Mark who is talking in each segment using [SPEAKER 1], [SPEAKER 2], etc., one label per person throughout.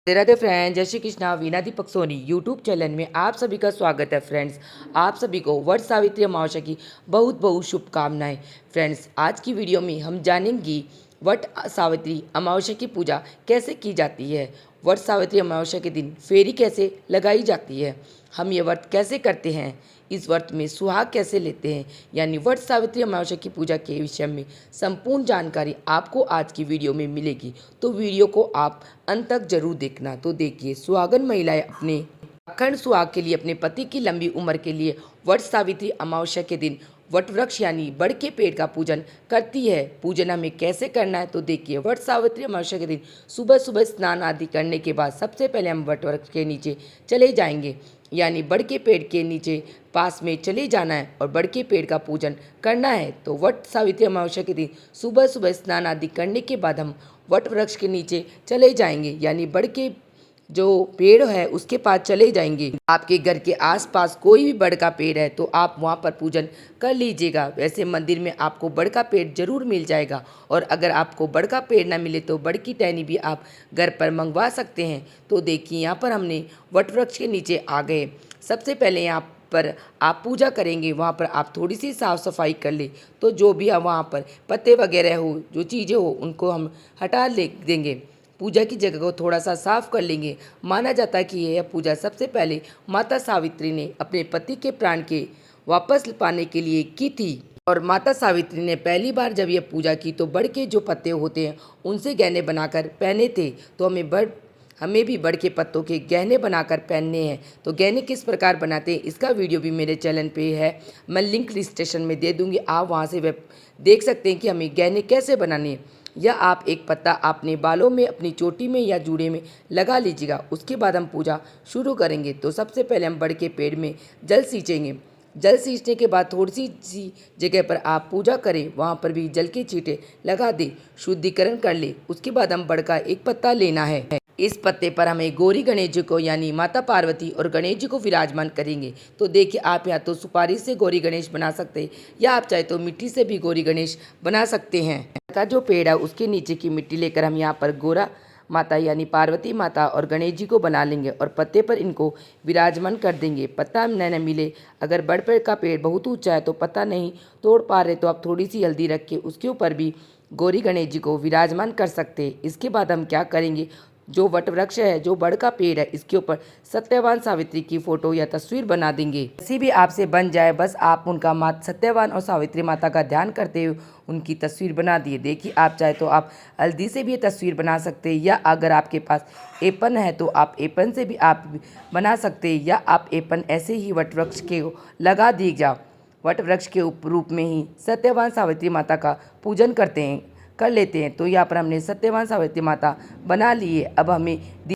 [SPEAKER 1] Radhe friends, जय Shri Krishna. Veena Deepak Soni YouTube channel में आप सभी का स्वागत है। फ्रेंड्स, आप सभी को वट सावित्री अमावस्या की बहुत बहुत शुभकामनाएं। फ्रेंड्स, आज की वीडियो में हम जानेंगे वट सावित्री अमावस्या की पूजा कैसे की जाती है, वट सावित्री अमावस्या के दिन फेरी कैसे लगाई जाती है, हम ये व्रत कैसे करते हैं, इस व्रत में सुहाग कैसे लेते हैं, यानी वट सावित्री अमावस्या की पूजा के विषय में संपूर्ण जानकारी आपको आज की वीडियो में मिलेगी। तो वीडियो को आप अंत तक जरूर देखना। तो देखिए, सुहागन महिलाएं अपने अखंड सुहाग के लिए, अपने पति की लंबी उम्र के लिए वट सावित्री अमावस्या के दिन वट वृक्ष यानी बड़ के पेड़ का पूजन करती है। पूजन हमें कैसे करना है तो देखिए, वट सावित्री अमावस्या के दिन सुबह सुबह स्नान आदि करने के बाद सबसे पहले हम वट वृक्ष के नीचे चले जाएंगे, यानी बड़ के पेड़ के नीचे पास में चले जाना है और बड़ के पेड़ का पूजन करना है। तो वट सावित्री अमावस्या के दिन सुबह सुबह स्नान आदि करने के बाद हम वट वृक्ष के नीचे चले जाएंगे, यानी बड़ के जो पेड़ है उसके पास चले जाएंगे। आपके घर के आसपास कोई भी बड़ का पेड़ है तो आप वहाँ पर पूजन कर लीजिएगा। वैसे मंदिर में आपको बड़ का पेड़ जरूर मिल जाएगा, और अगर आपको बड़ का पेड़ ना मिले तो बड़ की टहनी भी आप घर पर मंगवा सकते हैं। तो देखिए, यहाँ पर हमने वट वृक्ष के नीचे आ गए। सबसे पहले यहाँ पर आप पूजा करेंगे, वहाँ पर आप थोड़ी सी साफ़ सफाई कर ले। तो जो भी वहाँ पर पत्ते वगैरह हो, जो चीज़ें हो, उनको हम हटा ले देंगे। पूजा की जगह को थोड़ा सा साफ कर लेंगे। माना जाता है कि यह पूजा सबसे पहले माता सावित्री ने अपने पति के प्राण के वापस पाने के लिए की थी। और माता सावित्री ने पहली बार जब यह पूजा की तो बड़ के जो पत्ते होते हैं उनसे गहने बनाकर पहने थे। तो हमें भी बड़ के पत्तों के गहने बनाकर पहनने हैं। तो गहने किस प्रकार बनाते हैं इसका वीडियो भी मेरे चैनल पे है, मैं लिंक डिस्क्रिप्शन में दे दूँगी, आप वहाँ से वेब देख सकते हैं कि हमें गहने कैसे बनाने हैं। या आप एक पत्ता अपने बालों में, अपनी चोटी में या जूड़े में लगा लीजिएगा। उसके बाद हम पूजा शुरू करेंगे। तो सबसे पहले हम बड़ के पेड़ में जल सींचेंगे। जल सींचने के बाद थोड़ी सी जगह पर आप पूजा करें, वहाँ पर भी जल के छींटे लगा दें, शुद्धिकरण कर ले। उसके बाद हम बड़ का एक पत्ता लेना है। इस पत्ते पर हमें गौरी गणेश जी को यानी माता पार्वती और गणेश जी को विराजमान करेंगे। तो देखिए, आप या तो सुपारी से गौरी गणेश बना सकते हैं, या आप चाहे तो मिट्टी से भी गौरी गणेश बना सकते हैं। का जो पेड़ है उसके नीचे की मिट्टी लेकर हम यहाँ पर गौरा माता यानी पार्वती माता और गणेश जी को बना लेंगे और पत्ते पर इनको विराजमान कर देंगे। पत्ता न मिले, अगर बड़ पेड़ का पेड़ बहुत ऊंचा है तो पत्ता नहीं तोड़ पा रहे तो आप थोड़ी सी हल्दी रख के उसके ऊपर भी गौरी गणेश जी को विराजमान कर सकते हैं। इसके बाद हम क्या करेंगे, जो वट वृक्ष है, जो बड़ का पेड़ है, इसके ऊपर सत्यवान सावित्री की फोटो या तस्वीर बना देंगे। किसी भी आपसे बन जाए, बस आप उनका सत्यवान और सावित्री माता का ध्यान करते हुए उनकी तस्वीर बना दिए। देखिए, आप चाहे तो आप हल्दी से भी ये तस्वीर बना सकते हैं, या अगर आपके पास एपन है तो आप एपन से भी आप बना सकते हैं, या आप एपन ऐसे ही वट वृक्ष के लगा दीजिए। वट वृक्ष के रूप में ही सत्यवान सावित्री माता का पूजन कर लेते हैं। तो यहाँ पर हमने सत्यवान सावित्री माता बना ली है। अब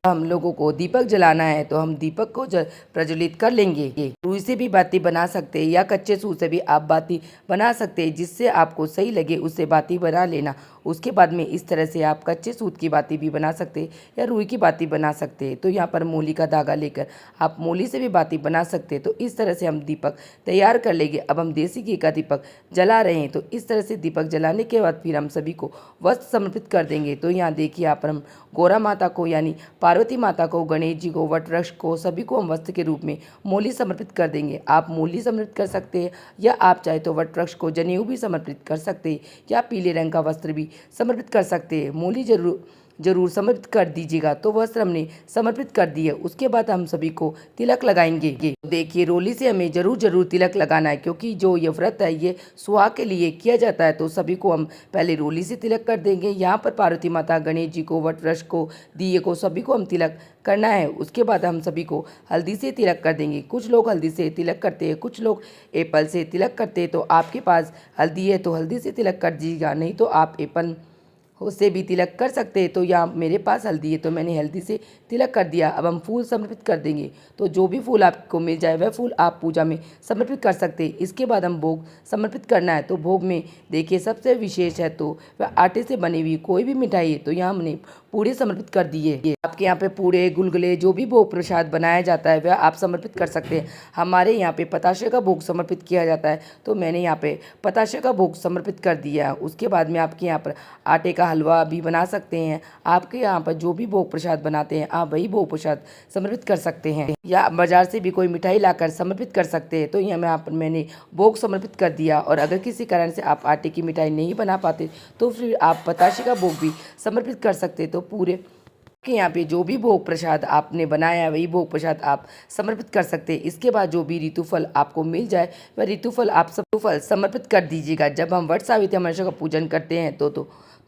[SPEAKER 1] हम लोगों को दीपक जलाना है, तो हम दीपक को प्रज्वलित कर लेंगे। रुई से भी बाती बना सकते हैं, या कच्चे सूत से भी आप बाती बना सकते हैं, जिससे आपको सही लगे उससे बाती बना लेना। उसके बाद में इस तरह से आप कच्चे सूत की बाती भी बना सकते हैं, या रुई की बाती बना सकते हैं। तो यहाँ पर मूली का धागा लेकर आप मूली से भी बाती बना सकते हैं। तो इस तरह से हम दीपक तैयार कर लेंगे। अब हम देसी घी का दीपक जला रहे हैं। तो इस तरह से दीपक जलाने के बाद फिर हम सभी को वस्त्र समर्पित कर देंगे। तो यहाँ देखिए, यहाँ पर हम गौरा माता को यानी पार्वती माता को, गणेश जी को, वट वृक्ष को, सभी को हम वस्त्र के रूप में मूली समर्पित कर देंगे। आप मूली समर्पित कर सकते हैं, या आप चाहे तो वट वृक्ष को जनेऊ भी समर्पित कर सकते हैं, या पीले रंग का वस्त्र भी समर्पित कर सकते हैं। मूली जरूर समर्पित कर दीजिएगा। तो वस्त्र हमने समर्पित कर दिए। उसके बाद हम सभी को तिलक लगाएंगे। देखिए, रोली से हमें जरूर तिलक लगाना है, क्योंकि जो ये व्रत है ये सुहाग के लिए किया जाता है। तो सभी को हम पहले रोली से तिलक कर देंगे। यहाँ पर पार्वती माता, गणेश जी को, वट वृक्ष को, दिए को, सभी को हम तिलक करना है। उसके बाद हम सभी को हल्दी से तिलक कर देंगे। कुछ लोग हल्दी से तिलक करते हैं, कुछ लोग एप्पल से तिलक करते हैं। तो आपके पास हल्दी है तो हल्दी से तिलक कर दीजिएगा, नहीं तो आप एप्पल उससे भी तिलक कर सकते हैं। तो यहाँ मेरे पास हल्दी है तो मैंने हल्दी से तिलक कर दिया। अब हम फूल समर्पित कर देंगे। तो जो भी फूल आपको मिल जाए वह फूल आप पूजा में समर्पित कर सकते हैं। इसके बाद हम भोग समर्पित करना है। तो भोग में देखिए, सबसे विशेष है तो वह आटे से बनी हुई कोई भी मिठाई है। तो यहाँ हमने पूड़े समर्पित कर दिए। आप आपके यहाँ पे पूड़े गुलगुले जो भी भोग प्रसाद बनाया जाता है वह आप समर्पित कर सकते हैं। हमारे यहाँ पे पताशे का भोग समर्पित किया जाता है, तो मैंने यहाँ पे पताशे का भोग समर्पित कर दिया। उसके बाद में आपके यहाँ पर आटे का हलवा भी बना सकते हैं। आपके यहाँ पर जो भी भोग प्रसाद बनाते हैं आप वही भोग प्रसाद समर्पित कर सकते हैं, या बाजार से भी कोई मिठाई लाकर समर्पित कर सकते हैं। तो यहाँ पर मैंने भोग समर्पित कर दिया। और अगर किसी कारण से आप आटे की मिठाई नहीं बना पाते तो फिर आप पताशे का भोग भी समर्पित कर सकते। तो पूरे कि यहाँ पे जो भी भोग प्रसाद आपने बनाया वही भोग प्रसाद आप समर्पित कर सकते हैं। इसके बाद जो भी ऋतुफल आपको मिल जाए वह ऋतुफल आप ऋतुफल समर्पित कर दीजिएगा। जब हम वट सावित्री अमावस्या का पूजन करते हैं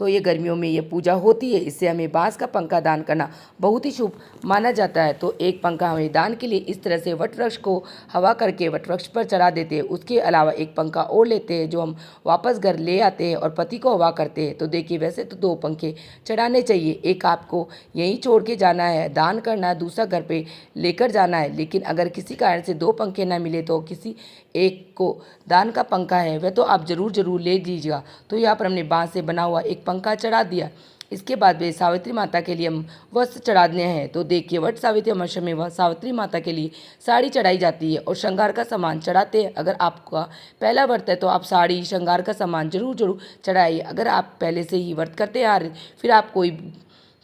[SPEAKER 1] तो ये गर्मियों में ये पूजा होती है। इससे हमें बांस का पंखा दान करना बहुत ही शुभ माना जाता है। तो एक पंखा हमें दान के लिए इस तरह से वट वृक्ष को हवा करके वट वृक्ष पर चढ़ा देते हैं। उसके अलावा एक पंखा और लेते हैं जो हम वापस घर ले आते हैं और पति को हवा करते हैं। तो देखिए वैसे तो 2 पंखे चढ़ाने चाहिए, एक आपको यहीं छोड़ के जाना है, दान करना है, दूसरा घर पे लेकर जाना है। लेकिन अगर किसी कारण से 2 पंखे ना मिले तो किसी एक को दान का पंखा है वह तो आप ज़रूर ले लीजिएगा। तो यहाँ पर हमने बांस से बना हुआ एक पंखा चढ़ा दिया। इसके बाद वे सावित्री माता के लिए हम वस्त्र चढ़ाने हैं। तो देखिए वट सावित्री अमावस्या में वह सावित्री माता के लिए साड़ी चढ़ाई जाती है और श्रृंगार का सामान चढ़ाते हैं। अगर आपका पहला व्रत है तो आप साड़ी श्रृंगार का सामान जरूर चढ़ाइए। अगर आप पहले से ही व्रत करते आ रहे फिर आप कोई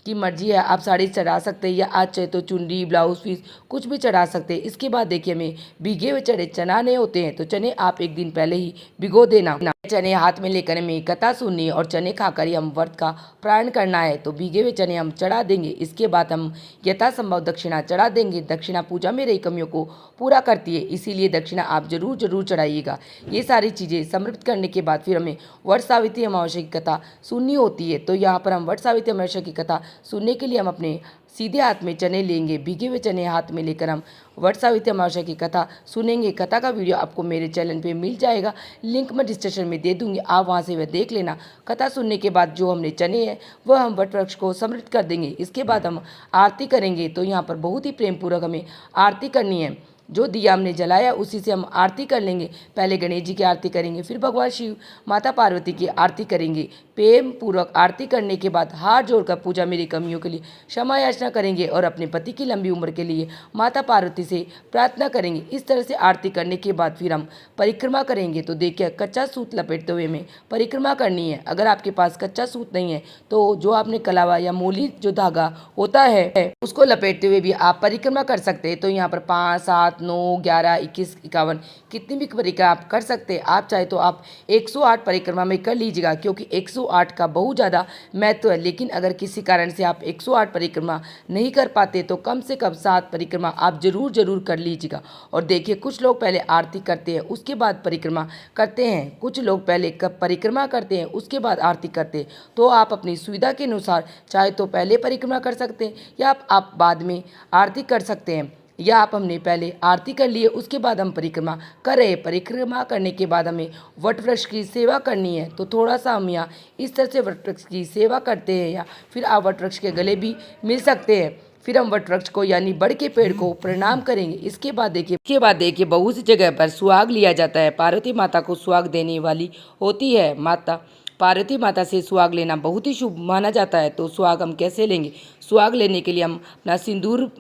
[SPEAKER 1] की मर्जी है, आप साड़ी चढ़ा सकते हैं या आज चाहे तो चुनरी ब्लाउज पीस कुछ भी चढ़ा सकते हैं। इसके बाद देखिए हमें भीगे हुए चने होते हैं, तो चने आप एक दिन पहले ही भिगो देना। चने हाथ में लेकर हमें कथा सुननी और चने खाकर ही हम व्रत का प्रारण करना है। तो भीगे हुए चने हम चढ़ा देंगे। इसके बाद हम यथासंभव दक्षिणा चढ़ा देंगे। दक्षिणा पूजा में रही कमियों को पूरा करती है, इसीलिए दक्षिणा आप जरूर चढ़ाइएगा। ये सारी चीज़ें समर्पित करने के बाद फिर हमें वट सावित्री अमावस्या की कथा सुननी होती है। तो यहाँ पर हम वट सावित्री अमावस्या की कथा सुनने के लिए हम अपने सीधे हाथ में चने लेंगे। भीगे हुए चने हाथ में लेकर हम वट सावित्री अमावस्या की कथा सुनेंगे। कथा का वीडियो आपको मेरे चैनल पे मिल जाएगा, लिंक मैं डिस्क्रिप्शन में दे दूंगी, आप वहां से वह देख लेना। कथा सुनने के बाद जो हमने चने हैं वह हम वट वृक्ष को समर्पित कर देंगे। इसके बाद हम आरती करेंगे। तो यहाँ पर बहुत ही प्रेम पूर्वक हमें आरती करनी है। जो दिया हमने जलाया उसी से हम आरती कर लेंगे। पहले गणेश जी की आरती करेंगे, फिर भगवान शिव माता पार्वती की आरती करेंगे। प्रेम पूर्वक आरती करने के बाद हाथ जोड़कर पूजा मेरी कमियों के लिए क्षमा याचना करेंगे और अपने पति की लंबी उम्र के लिए माता पार्वती से प्रार्थना करेंगे। इस तरह से आरती करने के बाद फिर हम परिक्रमा करेंगे। तो देखिए कच्चा सूत लपेटते हुए हमें परिक्रमा करनी है। अगर आपके पास कच्चा सूत नहीं है तो जो आपने कलावा या मोली जो धागा होता है उसको लपेटते हुए भी आप परिक्रमा कर सकते हैं। तो यहाँ पर 5, 7, 9, 11, 21, 51 कितनी भी परिक्रमा आप कर सकते हैं। आप चाहे तो आप 108 परिक्रमा में कर लीजिएगा, क्योंकि 108 का बहुत ज़्यादा महत्व है। लेकिन अगर किसी कारण से आप 108 परिक्रमा नहीं कर पाते तो कम से कम 7 परिक्रमा आप जरूर कर लीजिएगा। और देखिए कुछ लोग पहले आरती करते हैं उसके बाद परिक्रमा करते हैं, कुछ लोग पहले परिक्रमा करते हैं उसके बाद आरती करते हैं। तो आप अपनी सुविधा के अनुसार चाहे तो पहले परिक्रमा कर सकते हैं या आप बाद में आरती कर सकते हैं, या आप हमने पहले आरती कर लिए उसके बाद हम परिक्रमा कर रहे हैं। परिक्रमा करने के बाद हमें वट वृक्ष की सेवा करनी है। तो थोड़ा सा हम यहाँ इस तरह से वट वृक्ष की सेवा करते हैं, या फिर आप वट वृक्ष के गले भी मिल सकते हैं। फिर हम वट वृक्ष को यानी बड़ के पेड़ को प्रणाम करेंगे। इसके बाद देखिए बहुत सी जगह पर सुहाग लिया जाता है। पार्वती माता को सुहाग देने वाली होती है माता। पार्वती माता से सुहाग लेना बहुत ही शुभ माना जाता है। तो सुहाग हम कैसे लेंगे? सुहाग लेने के लिए हम अपना सिंदूर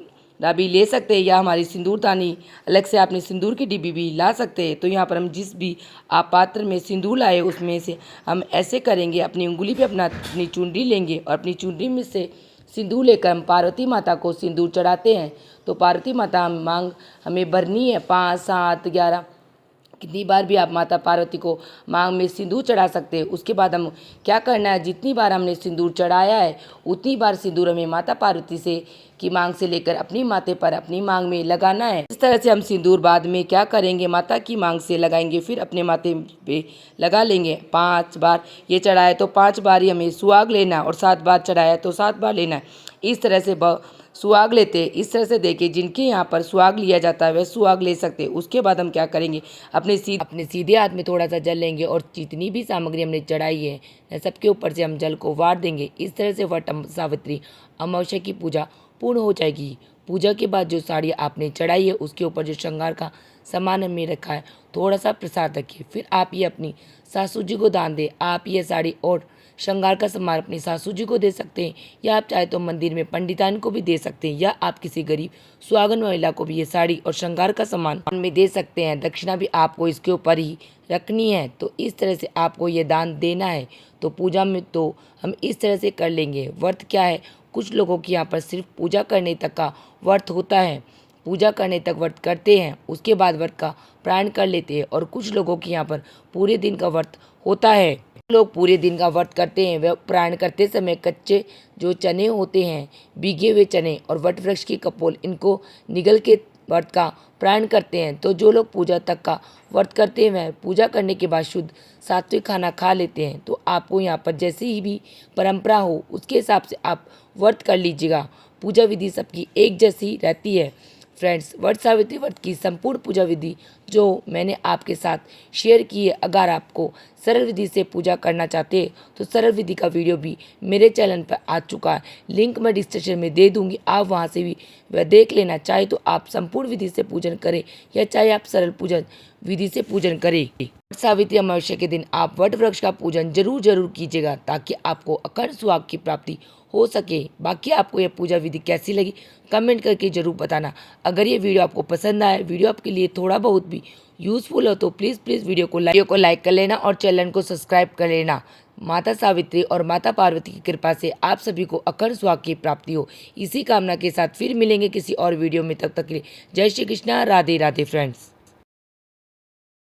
[SPEAKER 1] भी ले सकते हैं, या हमारी सिंदूरदानी अलग से आपने सिंदूर की डिब्बी भी ला सकते हैं। तो यहाँ पर हम जिस भी आप पात्र में सिंदूर लाए उसमें से हम ऐसे करेंगे, अपनी उंगली पे अपनी चुनरी लेंगे और अपनी चुनरी में से सिंदूर लेकर हम पार्वती माता को सिंदूर चढ़ाते हैं। तो पार्वती माता मांग हमें भरनी है 5, 7, 11 कितनी बार भी आप माता पार्वती को मांग में सिंदूर चढ़ा सकते हैं। उसके बाद हम क्या करना है, जितनी बार हमने सिंदूर चढ़ाया है उतनी बार सिंदूर हमें माता पार्वती से की मांग से लेकर अपनी माथे पर अपनी मांग में लगाना है। इस तरह से हम सिंदूर बाद में क्या करेंगे, माता की मांग से लगाएंगे, फिर अपने माथे पे लगा लेंगे। 5 बार ये चढ़ाए तो 5 बार ही हमें सुहाग लेना है, और 7 बार चढ़ाया तो 7 बार लेना है। इस तरह से सुहाग लेते हैं। इस तरह से देखिए जिनके यहाँ पर सुहाग लिया जाता है वह सुहाग ले सकते हैं। उसके बाद हम क्या करेंगे, अपने सीधे हाथ में थोड़ा सा जल लेंगे और जितनी भी सामग्री हमने चढ़ाई है सबके ऊपर से हम जल को वार देंगे। इस तरह से वट सावित्री अमावस्या की पूजा पूर्ण हो जाएगी। पूजा के बाद जो साड़ी आपने चढ़ाई है उसके ऊपर जो श्रृंगार का सामान हमने रखा है थोड़ा सा प्रसाद रखिए। फिर आप ये अपनी सासू जी को दान दें। आप ये साड़ी और श्रृंगार का सामान अपनी सासू जी को दे सकते हैं, या आप चाहे तो मंदिर में पंडितान को भी दे सकते हैं, या आप किसी गरीब सुहागन महिला को भी ये साड़ी और श्रृंगार का सामान में दे सकते हैं। दक्षिणा भी आपको इसके ऊपर ही रखनी है। तो इस तरह से आपको ये दान देना है। तो पूजा में तो हम इस तरह से कर लेंगे। व्रत क्या है, कुछ लोगों के यहाँ पर सिर्फ पूजा करने तक का व्रत होता है, पूजा करने तक व्रत करते हैं, उसके बाद व्रत का प्राण कर लेते हैं। और कुछ लोगों के यहाँ पर पूरे दिन का व्रत होता है। लोग पूरे दिन का व्रत करते हैं, वे प्राण करते समय कच्चे जो चने होते हैं, भीगे हुए चने और वट वृक्ष की कपोल, इनको निगल के व्रत का प्राण करते हैं। तो जो लोग पूजा तक का व्रत करते हैं वह पूजा करने के बाद शुद्ध सात्विक खाना खा लेते हैं। तो आपको यहाँ पर जैसी ही भी परंपरा हो उसके हिसाब से आप व्रत कर लीजिएगा। पूजा विधि सबकी एक जैसी रहती है। फ्रेंड्स, वट सावित्री व्रत की संपूर्ण पूजा विधि जो मैंने आपके साथ शेयर की है, अगर आपको सरल विधि से पूजा करना चाहते हैं तो सरल विधि का वीडियो भी मेरे चैनल पर आ चुका है। लिंक मैं डिस्क्रिप्शन में दे दूंगी, आप वहां से भी वह देख लेना। चाहे तो आप संपूर्ण विधि से पूजन करें या चाहे आप सरल पूजन विधि से पूजन करें। वट सावित्री अमावस्या के दिन आप वट वृक्ष का पूजन जरूर कीजिएगा, ताकि आपको अखंड सुहाग की प्राप्ति हो सके। बाकी आपको यह पूजा विधि कैसी लगी कमेंट करके जरूर बताना। अगर ये वीडियो आपको पसंद आए, वीडियो आपके लिए थोड़ा बहुत भी यूजफुल हो, तो प्लीज़ वीडियो को लाइक कर लेना और चैनल को सब्सक्राइब कर लेना। माता सावित्री और माता पार्वती की कृपा से आप सभी को अखंड सुहाग की प्राप्ति हो, इसी कामना के साथ फिर मिलेंगे किसी और वीडियो में। तब तक के लिए जय श्री कृष्णा, राधे राधे फ्रेंड्स।